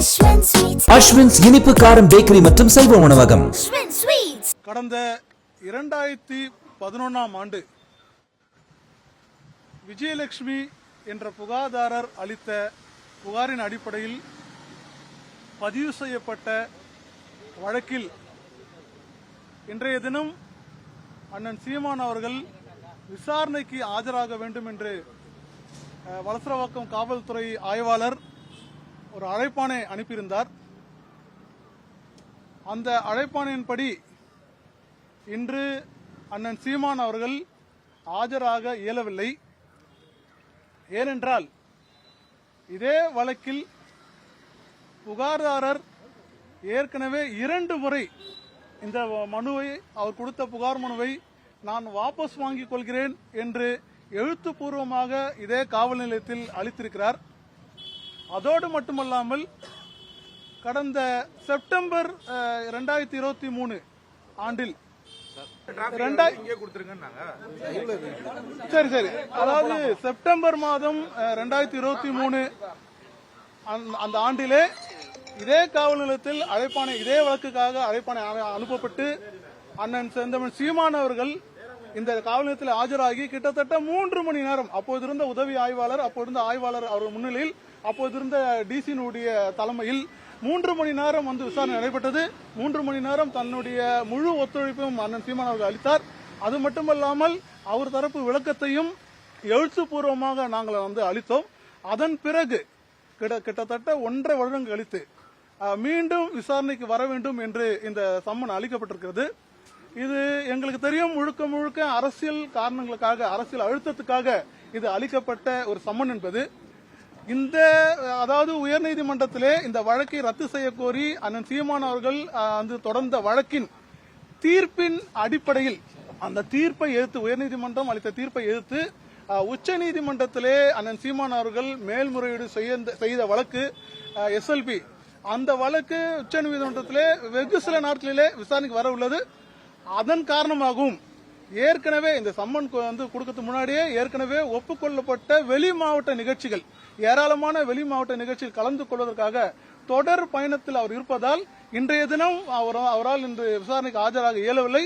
அஸ்வின்ஸ் இனிப்பு காரம் பேக்கரி மற்றும் செல்வ உணவகம். கடந்த 2011ஆம் ஆண்டு விஜயலட்சுமி என்ற புகார்தாரர் அளித்த புகாரின் அடிப்படையில் பதிவு செய்யப்பட்ட வழக்கில் இன்றைய தினம் அண்ணன் சீமான் அவர்கள் விசாரணைக்கு ஆஜராக வேண்டும் என்று வலசரவாக்கம் காவல்துறை ஆய்வாளர் ஒரு அழைப்பாணை அனுப்பியிருந்தார். அந்த அழைப்பாணையின்படி இன்று அண்ணன் சீமான் அவர்கள் ஆஜராக இயலவில்லை. ஏனென்றால் இதே வழக்கில் புகார்தாரர் ஏற்கனவே 2 முறை இந்த மனுவை, அவர் கொடுத்த புகார் மனுவை நான் வாபஸ் வாங்கிக் கொள்கிறேன் என்று எழுத்துப்பூர்வமாக இதே காவல் நிலையத்தில் அளித்திருக்கிறார். அதோடு மட்டுமல்லாமல் கடந்த செப்டம்பர் 2023 ஆண்டில் சரி அதாவது செப்டம்பர் மாதம் 2023 அந்த ஆண்டிலே இதே காவல் நிலையத்தில் அழைப்பாணை, இதே வழக்குக்காக அழைப்பாணை அனுப்பப்பட்டு அண்ணன் செந்தமிழ் சீமான் அவர்கள் இந்த காவல் நிலையத்தில் ஆஜராகி கிட்டத்தட்ட 3 மணி நேரம், அப்போது இருந்த உதவி ஆய்வாளர், அப்போது இருந்த ஆய்வாளர் அவர் முன்னிலையில், அப்போது இருந்த டிசியினுடைய தலைமையில் 3 மணி நேரம் வந்து விசாரணை நடைபெற்றது. 3 மணி நேரம் தன்னுடைய முழு ஒத்துழைப்பையும் அண்ணன் சீமான் அவர்கள் அளித்தார். அது மட்டுமல்லாமல் அவர் தரப்பு விளக்கத்தையும் எழுத்துப்பூர்வமாக நாங்கள் வந்து அளித்தோம். அதன் பிறகு கிட்டத்தட்ட 1.5 வருடம் கழித்து மீண்டும் விசாரணைக்கு வர வேண்டும் என்று இந்த சம்மன் அளிக்கப்பட்டிருக்கிறது. இது எங்களுக்கு தெரியும், முழுக்க முழுக்க அரசியல் காரணங்களுக்காக, அரசியல் அழுத்தத்துக்காக இது அளிக்கப்பட்ட ஒரு சம்மன் என்பது. அதாவது உயர்நீதிமன்றத்திலே இந்த வழக்கை ரத்து செய்ய கோரி அண்ணன் சீமான் அவர்கள் வந்து தொடர்ந்த வழக்கின் தீர்ப்பின் அடிப்படையில் அந்த தீர்ப்பை எதிர்த்து, உயர்நீதிமன்றம் அளித்த தீர்ப்பை எதிர்த்து உச்சநீதிமன்றத்திலே அண்ணன் சீமான் அவர்கள் மேல்முறையீடு செய்த வழக்கு SLP, அந்த வழக்கு உச்சநீதிமன்றத்திலே வெகு சில நாட்களிலே விசாரணைக்கு வர உள்ளது. அதன் காரணமாகவும் ஏற்கனவே இந்த சம்மன் வந்து கொடுக்கறதுக்கு முன்னாடியே ஏற்கனவே ஒப்புக்கொள்ளப்பட்ட வெளி மாவட்ட நிகழ்ச்சிகள், ஏராளமான வெளி மாவட்ட நிகழ்ச்சியில் கலந்து கொள்வதற்காக தொடர் பயணத்தில் அவர் இருப்பதால் இன்றைய தினம் அவரால் இன்று விசாரணைக்கு ஆஜராக இயலவில்லை.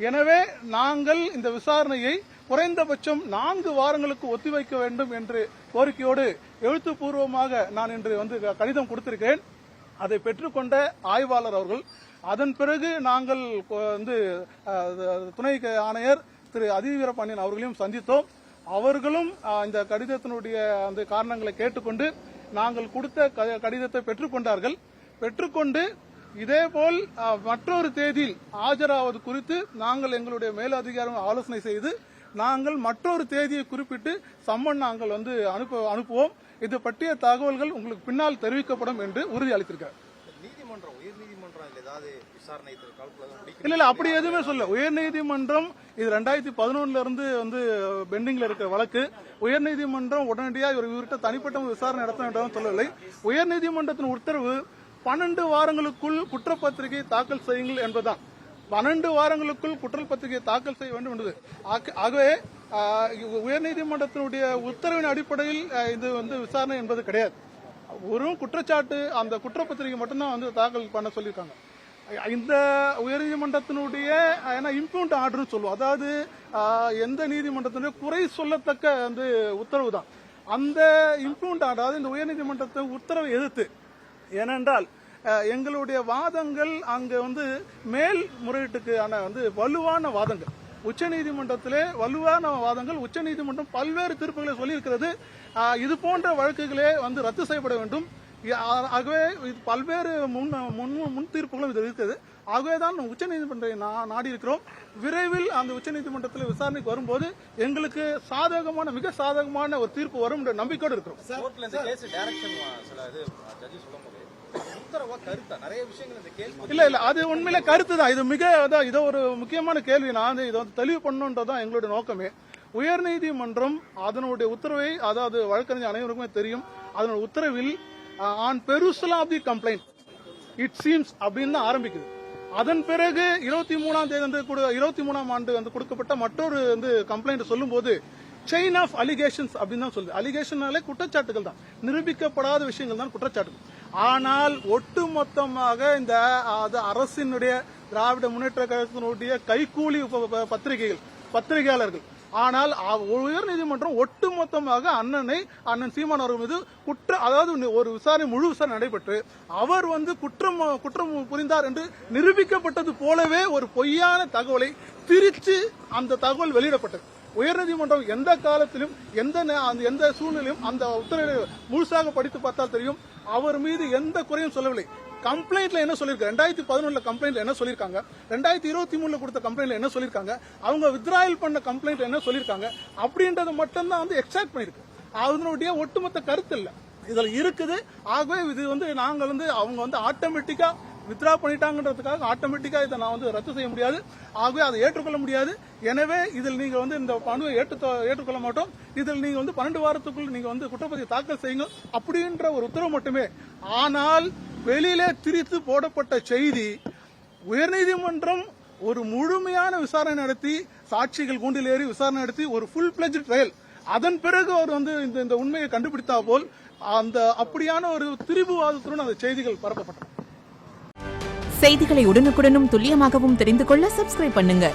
எனவே நாங்கள் இந்த விசாரணையை குறைந்தபட்சம் 4 வாரங்களுக்கு ஒத்திவைக்க வேண்டும் என்று கோரிக்கையோடு எழுத்துப்பூர்வமாக நான் இன்று வந்து கடிதம் கொடுத்திருக்கிறேன். அதை பெற்றுக்கொண்ட ஆய்வாளர் அவர்கள் அதன் பிறகு நாங்கள் வந்து துணை ஆணையர் திரு அதிவீரபாண்டியன் அவர்களையும் சந்தித்தோம். அவர்களும் இந்த கடிதத்தினுடைய அந்த காரணங்களை கேட்டுக்கொண்டு நாங்கள் கொடுத்த கடிதத்தை பெற்றுக்கொண்டார்கள். பெற்றுக்கொண்டு இதேபோல் மற்றொரு தேதியில் ஆஜராவது குறித்து நாங்கள் எங்களுடைய மேலதிகாரிகள் ஆலோசனை செய்து நாங்கள் மற்றொரு தேதியை குறிப்பிட்டு சம்மன் நாங்கள் வந்து அனுப்புவோம். இது பற்றிய தகவல்கள் உங்களுக்கு பின்னால் தெரிவிக்கப்படும் என்று உறுதி அளித்திருக்கிறார். இல்ல அப்படி எதுவுமே சொல்ல. உயர்நீதிமன்றம் இது 2011 இருந்து வந்து பெண்டிங்ல இருக்கிற வழக்கு. உயர்நீதிமன்றம் உடனடியாக இவர்கிட்ட தனிப்பட்ட விசாரணை நடத்த வேண்டும் சொல்லவில்லை. உயர்நீதிமன்றத்தின் உத்தரவு 12 வாரங்களுக்குள் குற்றப்பத்திரிகை தாக்கல் செய்யுங்கள் என்பதுதான். 12 வாரங்களுக்குள் குற்றப்பத்திரிகை தாக்கல் செய்ய வேண்டும் என்பது. ஆகவே உயர்நீதிமன்றத்தினுடைய உத்தரவின் அடிப்படையில் இது வந்து விசாரணை என்பது கிடையாது. ஒரு குற்றச்சாட்டு, அந்த குற்றப்பத்திரிகை மட்டும்தான் வந்து தாக்கல் பண்ண சொல்லியிருக்காங்க. இந்த உயர்நீதிமன்றத்தினுடைய இம்ப்யூண்ட் ஆர்டர் சொல்லுவோம், அதாவது எந்த நீதிமன்றத்தினுடைய குறை சொல்லத்தக்க வந்து உத்தரவு தான் அந்த இம்ப்யூண்ட் ஆர்டர். அதாவது இந்த உயர்நீதிமன்றத்தை உத்தரவை எதிர்த்து, ஏனென்றால் எங்களுடைய வாதங்கள் அங்க வந்து மேல் முறையீட்டுக்கான வந்து வலுவான வாதங்கள், உச்சநீதிமன்றத்திலே வலுவான வாதங்கள், உச்சநீதிமன்றம் பல்வேறு தீர்ப்புகளை சொல்லியிருக்கிறது. இது போன்ற வழக்குகளே வந்து ரத்து செய்யப்பட வேண்டும். ஆகவே பல்வேறு முன் தீர்ப்புகளும் இது இருக்கிறது. ஆகவேதான் உச்சநீதிமன்றத்தை நாடி இருக்கிறோம். விரைவில் அந்த உச்சநீதிமன்றத்தில் விசாரணைக்கு வரும்போது எங்களுக்கு சாதகமான, மிக சாதகமான ஒரு தீர்ப்பு வரும் என்ற நம்பிக்கையோடு இருக்கிறோம். இல்ல அது உண்மையில கருத்து தான். இது இது ஒரு முக்கியமான கேள்வி. நான் இதை தெளிவு பண்ணுன்றதுதான் எங்களுடைய நோக்கமே. உயர்நீதிமன்றம் அதனுடைய உத்தரவை, அதாவது வழக்கறிஞர் அனைவருக்குமே தெரியும், அதனுடைய உத்தரவில் on perusal of the complaint it seems அப்படின்னு ஆரம்பிக்குது. அதன் பிறகு 23ஆம் தேதி 23ஆம் ஆண்டு வந்து கொடுக்கப்பட்ட மற்றொரு வந்து கம்ப்ளைண்ட் சொல்லும் போது செயின் ஆஃப் அலிகேஷன்ஸ் அப்படின்னு தான் சொல்லுது. அலிகேஷனாலே குற்றச்சாட்டுகள் தான், நிரூபிக்கப்படாத விஷயங்கள் தான் குற்றச்சாட்டுகள். ஆனால் ஒட்டுமொத்தமாக இந்த அரசினுடைய திராவிட முன்னேற்ற கழகத்தினுடைய கைக்கூலி பத்திரிகையாளர்கள். ஆனால் உயர்நீதிமன்றம் ஒட்டுமொத்தமாக அண்ணன் சீமான் அவர்கள் மீது அதாவது ஒரு விசாரணை, முழு விசாரணை நடைபெற்று அவர் குற்றம் புரிந்தார் என்று நிரூபிக்கப்பட்டது போலவே ஒரு பொய்யான தகவலை திரிச்சு அந்த தகவல் வெளியிடப்பட்டது. உயர்நீதிமன்றம் எந்த காலத்திலும் எந்த சூழ்நிலையும் அந்த உத்தரவை முழுசாக படித்து பார்த்தால் தெரியும், அவர் மீது எந்த குறையும் சொல்லவில்லை. கம்ப்ளைண்ட்ல என்ன சொல்லிருக்காங்க, 2011 கம்ப்ளைண்ட்ல என்ன சொல்லிருக்காங்க, 2023 கொடுத்த கம்ப்ளைண்ட்ல என்ன சொல்லிருக்காங்க, அவங்க வித்ராயல் பண்ண கம்ப்ளைண்ட் என்ன சொல்லிருக்காங்க அப்படின்றத மட்டும் தான் எக்ஸ்ட்ராக்ட் பண்ணிருக்கு. அதனுடைய ஒட்டுமொத்த கருத்து இல்ல இதுல இருக்குது. ஆகவே இது நாங்க அவங்க ஆட்டோமேட்டிக்கா வித்ரா பண்ணிட்டாங்கன்றதுக்காக ஆட்டோமேட்டிக்கா இதை நான் ரத்து செய்ய முடியாது. ஆகவே அதை ஏற்றுக்கொள்ள முடியாது. எனவே இதில் நீங்க இந்த மனுவை ஏற்றுக்கொள்ள மாட்டோம். இதில் நீங்க 12 வாரத்துக்குள் நீங்க குற்றப்பத்திரிகை தாக்கல் செய்யுங்க அப்படின்ற ஒரு உத்தரவு மட்டுமே. ஆனால் வெளியிலே திரித்து போடப்பட்ட செய்தி, உயர்நீதிமன்றம் ஒரு முழுமையான விசாரணை நடத்தி, சாட்சிகள் கூண்டில் ஏறி விசாரணை நடத்தி ஒரு ஃபுல் பிளட்ஜ் ட்ரையல், அதன் பிறகு அவர் இந்த உண்மையை கண்டுபிடித்தா போல் அப்படியான ஒரு திரிபுவாதத்துடன் அந்த செய்திகள் பரப்பப்பட்டன. செய்திகளை உடனுக்குடனும் துல்லியமாகவும் தெரிந்து கொள்ள சப்ஸ்கிரைப் பண்ணுங்க.